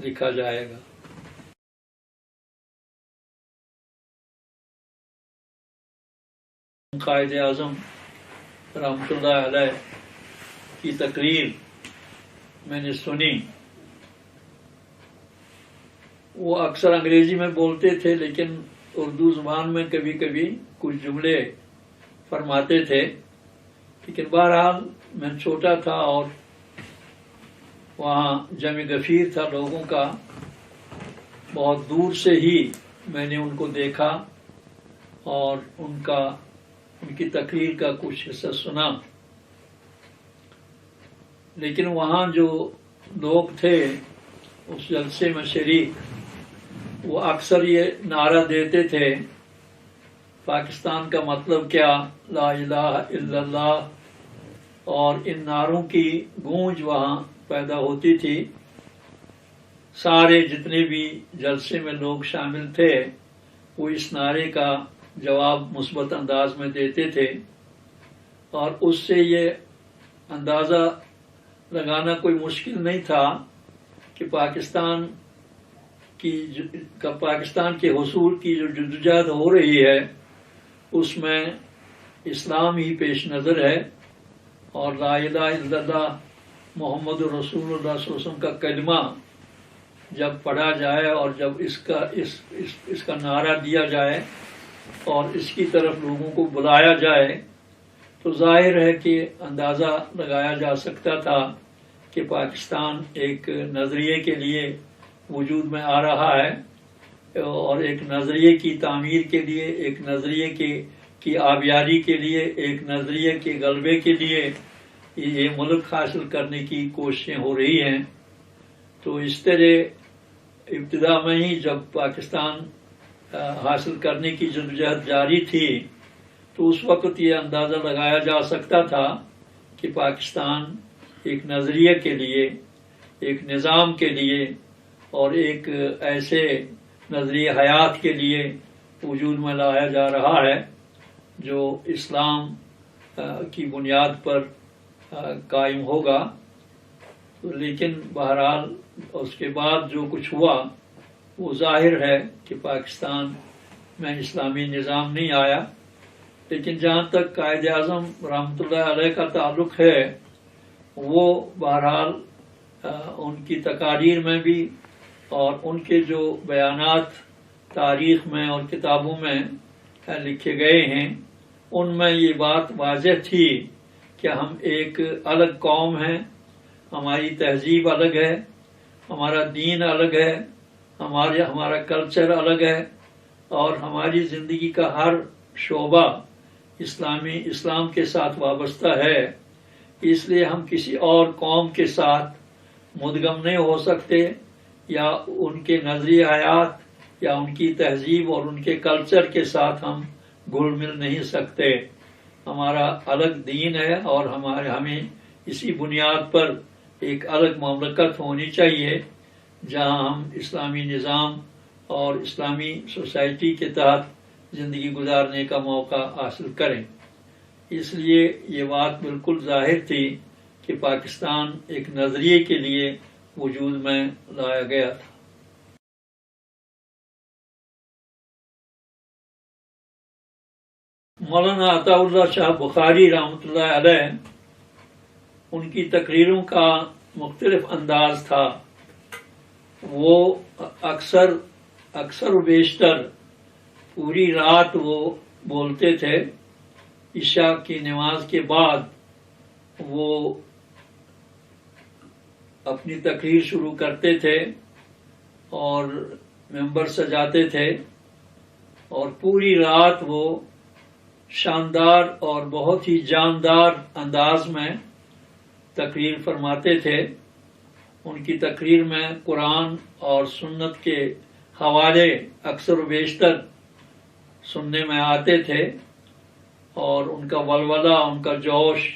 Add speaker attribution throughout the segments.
Speaker 1: لکھا جائے گا۔ قائد اعظم رحمۃ اللہ علیہ کی تقریر میں نے سنی۔ وہ اکثر انگریزی میں بولتے تھے، لیکن اردو زبان میں کبھی کبھی کچھ جملے فرماتے تھے۔ لیکن بہرحال میں چھوٹا تھا اور وہاں جمع غفیر تھا لوگوں کا، بہت دور سے ہی میں نے ان کو دیکھا اور ان کی تقریر کا کچھ حصہ سنا۔ لیکن وہاں جو لوگ تھے اس جلسے میں شریک، وہ اکثر یہ نعرہ دیتے تھے، پاکستان کا مطلب کیا، لا الہ الا اللہ، اور ان نعروں کی گونج وہاں پیدا ہوتی تھی۔ سارے جتنے بھی جلسے میں لوگ شامل تھے وہ اس نعرے کا جواب مثبت انداز میں دیتے تھے، اور اس سے یہ اندازہ لگانا کوئی مشکل نہیں تھا کہ پاکستان کے حصول کی جو جدوجہد ہو رہی ہے اس میں اسلام ہی پیش نظر ہے، اور لا الہ الا اللہ محمد رسول اللہ صلی اللہ علیہ وسلم کا کلمہ جب پڑھا جائے اور جب اس کا نعرہ دیا جائے اور اس کی طرف لوگوں کو بلایا جائے تو ظاہر ہے کہ اندازہ لگایا جا سکتا تھا کہ پاکستان ایک نظریے کے لیے وجود میں آ رہا ہے، اور ایک نظریے کی تعمیر کے لیے، ایک نظریے کی آبیاری کے لیے، ایک نظریے کے غلبے کے لیے یہ ملک حاصل کرنے کی کوششیں ہو رہی ہیں۔ تو اس طرح ابتدا میں ہی جب پاکستان حاصل کرنے کی جدوجہد جاری تھی تو اس وقت یہ اندازہ لگایا جا سکتا تھا کہ پاکستان ایک نظریے کے لیے، ایک نظام کے لیے اور ایک ایسے نظریہ حیات کے لیے وجود میں لایا جا رہا ہے جو اسلام کی بنیاد پر قائم ہوگا۔ لیکن بہرحال اس کے بعد جو کچھ ہوا وہ ظاہر ہے کہ پاکستان میں اسلامی نظام نہیں آیا۔ لیکن جہاں تک قائد اعظم رحمۃ اللہ علیہ کا تعلق ہے، وہ بہرحال ان کی تقاریر میں بھی اور ان کے جو بیانات تاریخ میں اور کتابوں میں لکھے گئے ہیں ان میں یہ بات واضح تھی کہ ہم ایک الگ قوم ہیں، ہماری تہذیب الگ ہے، ہمارا دین الگ ہے، ہمارا کلچر الگ ہے، اور ہماری زندگی کا ہر شعبہ اسلام کے ساتھ وابستہ ہے۔ اس لیے ہم کسی اور قوم کے ساتھ مدغم نہیں ہو سکتے، یا ان کے نظریہ حیات یا ان کی تہذیب اور ان کے کلچر کے ساتھ ہم گھل مل نہیں سکتے۔ ہمارا الگ دین ہے اور ہمیں اسی بنیاد پر ایک الگ مملکت ہونی چاہیے جہاں ہم اسلامی نظام اور اسلامی سوسائٹی کے تحت زندگی گزارنے کا موقع حاصل کریں۔ اس لیے یہ بات بالکل ظاہر تھی کہ پاکستان ایک نظریے کے لیے وجود میں لایا گیا تھا۔ مولانا عطا اللہ شاہ بخاری رحمۃ اللہ علیہ، ان کی تقریروں کا مختلف انداز تھا۔ وہ اکثر و بیشتر پوری رات وہ بولتے تھے۔ عشاء کی نماز کے بعد وہ اپنی تقریر شروع کرتے تھے اور ممبر سجاتے تھے، اور پوری رات وہ شاندار اور بہت ہی جاندار انداز میں تقریر فرماتے تھے۔ ان کی تقریر میں قرآن اور سنت کے حوالے اکثر و بیشتر سننے میں آتے تھے، اور ان کا ولولہ، ان کا جوش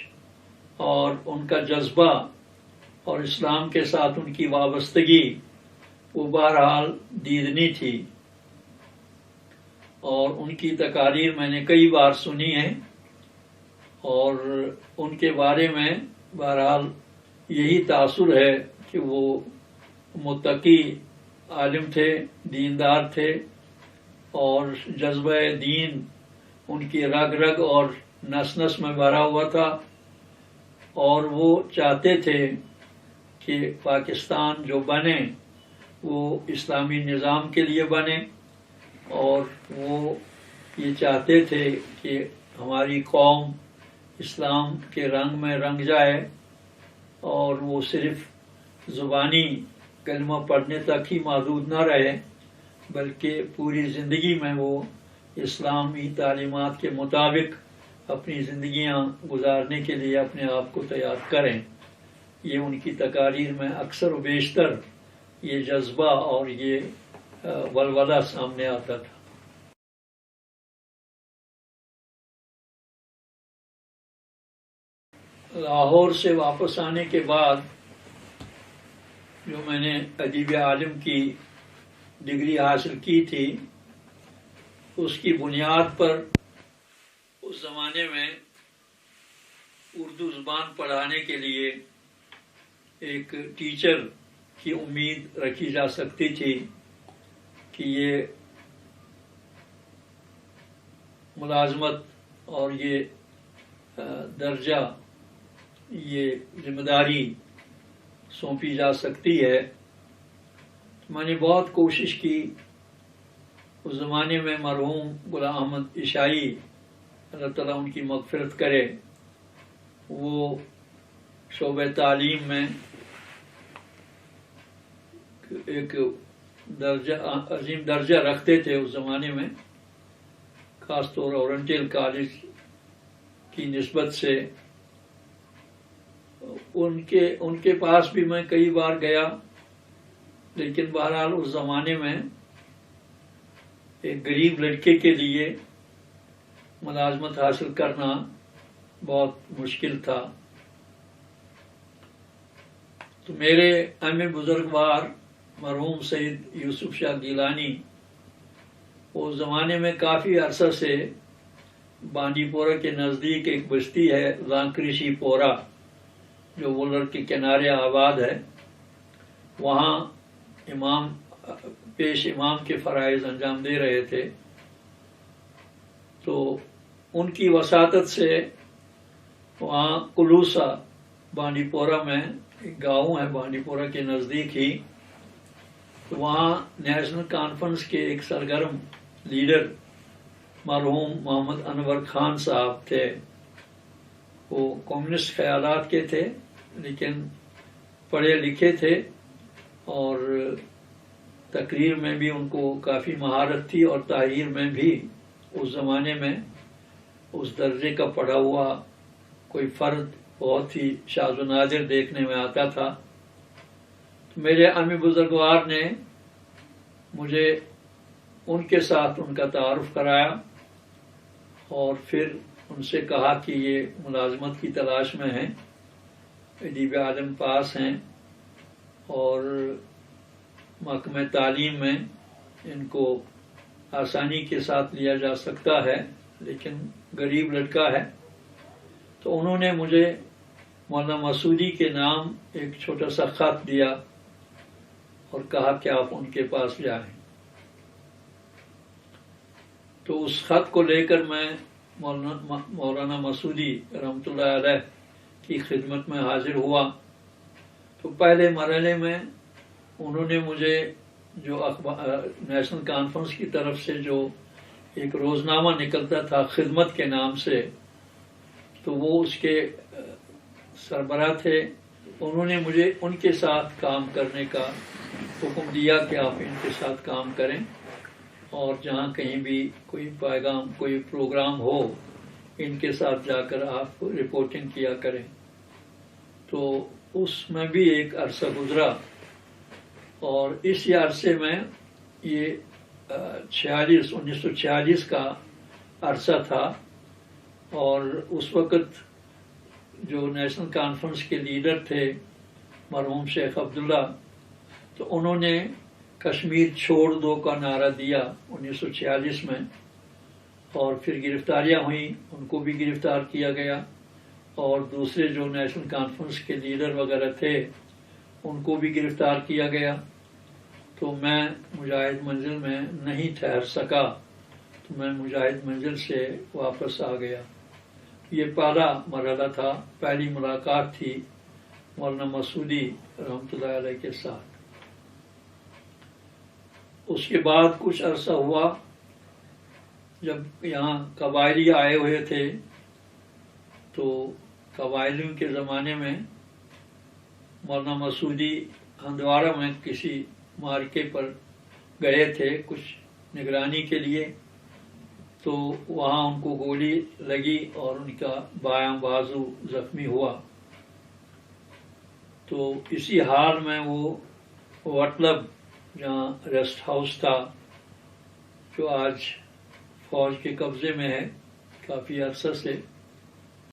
Speaker 1: اور ان کا جذبہ اور اسلام کے ساتھ ان کی وابستگی وہ بہرحال دیدنی تھی۔ اور ان کی تقاریر میں نے کئی بار سنی ہیں، اور ان کے بارے میں بہرحال یہی تاثر ہے کہ وہ متقی عالم تھے، دیندار تھے، اور جذبہ دین ان کی رگ رگ اور نس نس میں بھرا ہوا تھا، اور وہ چاہتے تھے کہ پاکستان جو بنے وہ اسلامی نظام کے لیے بنے، اور وہ یہ چاہتے تھے کہ ہماری قوم اسلام کے رنگ میں رنگ جائے، اور وہ صرف زبانی کلمہ پڑھنے تک ہی محدود نہ رہے، بلکہ پوری زندگی میں وہ اسلامی تعلیمات کے مطابق اپنی زندگیاں گزارنے کے لیے اپنے آپ کو تیار کریں۔ یہ ان کی تقاریر میں اکثر و بیشتر یہ جذبہ اور یہ ولولہ سامنے آتا تھا۔ لاہور سے واپس آنے کے بعد جو میں نے ادیب عالم کی ڈگری حاصل کی تھی، اس کی بنیاد پر اس زمانے میں اردو زبان پڑھانے کے لیے ایک ٹیچر کی امید رکھی جا سکتی تھی کہ یہ ملازمت اور یہ درجہ، یہ ذمہ داری سونپی جا سکتی ہے۔ میں نے بہت کوشش کی۔ اس زمانے میں مرحوم غلام احمد عشائی، اللہ تعالیٰ ان کی مغفرت کرے، وہ شعبہ تعلیم میں ایک عظیم درجہ رکھتے تھے اس زمانے میں، خاص طور اورنٹل کالج کی نسبت سے۔ ان کے پاس بھی میں کئی بار گیا، لیکن بہرحال اس زمانے میں ایک غریب لڑکے کے لیے ملازمت حاصل کرنا بہت مشکل تھا۔ تو میرے اہم بزرگوار مرحوم سید یوسف شاہ گیلانی اس زمانے میں کافی عرصہ سے بانڈی پورہ کے نزدیک ایک بستی ہے لانکریشی پورہ، جو وولر کے کنارے آباد ہے، وہاں امام کے فرائض انجام دے رہے تھے۔ تو ان کی وساطت سے وہاں کلوسا بانڈی پورہ میں ایک گاؤں ہے، بانڈی پورہ کے نزدیک ہی، تو وہاں نیشنل کانفرنس کے ایک سرگرم لیڈر مرحوم محمد انور خان صاحب تھے۔ وہ کمیونسٹ خیالات کے تھے، لیکن پڑھے لکھے تھے، اور تقریر میں بھی ان کو کافی مہارت تھی، اور تحریر میں بھی اس زمانے میں اس درجے کا پڑھا ہوا کوئی فرد بہت ہی شاذ و نادر دیکھنے میں آتا تھا۔ میرے امی بزرگوار نے مجھے ان کے ساتھ ان کا تعارف کرایا، اور پھر ان سے کہا کہ یہ ملازمت کی تلاش میں ہیں، ادیب عالم پاس ہیں، اور محکمہ تعلیم میں ان کو آسانی کے ساتھ لیا جا سکتا ہے، لیکن غریب لڑکا ہے۔ تو انہوں نے مجھے مولانا مسعودی کے نام ایک چھوٹا سا خط دیا اور کہا کہ آپ ان کے پاس جائیں۔ تو اس خط کو لے کر میں مولانا مسعودی رحمۃ اللہ علیہ کی خدمت میں حاضر ہوا۔ تو پہلے مرحلے میں انہوں نے مجھے جو نیشنل کانفرنس کی طرف سے جو ایک روزنامہ نکلتا تھا خدمت کے نام سے، تو وہ اس کے سربراہ تھے، انہوں نے مجھے ان کے ساتھ کام کرنے کا حکم دیا کہ آپ ان کے ساتھ کام کریں، اور جہاں کہیں بھی کوئی پیغام، کوئی پروگرام ہو، ان کے ساتھ جا کر آپ رپورٹنگ کیا کریں۔ تو اس میں بھی ایک عرصہ گزرا، اور اس عرصے میں یہ 1946 کا عرصہ تھا، اور اس وقت جو نیشنل کانفرنس کے لیڈر تھے مرحوم شیخ عبداللہ، تو انہوں نے کشمیر چھوڑ دو کا نعرہ دیا 1946 میں، اور پھر گرفتاریاں ہوئیں، ان کو بھی گرفتار کیا گیا، اور دوسرے جو نیشنل کانفرنس کے لیڈر وغیرہ تھے ان کو بھی گرفتار کیا گیا، تو میں مجاہد منزل میں نہیں ٹھہر سکا، تو میں مجاہد منزل سے واپس آ گیا۔ یہ پہلا مرحلہ تھا، پہلی ملاقات تھی مولانا مسعودی رحمۃ اللہ علیہ کے ساتھ۔ اس کے بعد کچھ عرصہ ہوا، جب یہاں قبائلی آئے ہوئے تھے، تو قبائلیوں کے زمانے میں مولانا مسعودی ہندوارہ میں کسی مارکے پر گئے تھے کچھ نگرانی کے لیے، تو وہاں ان کو گولی لگی اور ان کا بایاں بازو زخمی ہوا۔ تو اسی حال میں وہ وٹلب جہاں ریسٹ ہاؤس تھا، جو آج فوج کے قبضے میں ہے کافی عرصہ سے،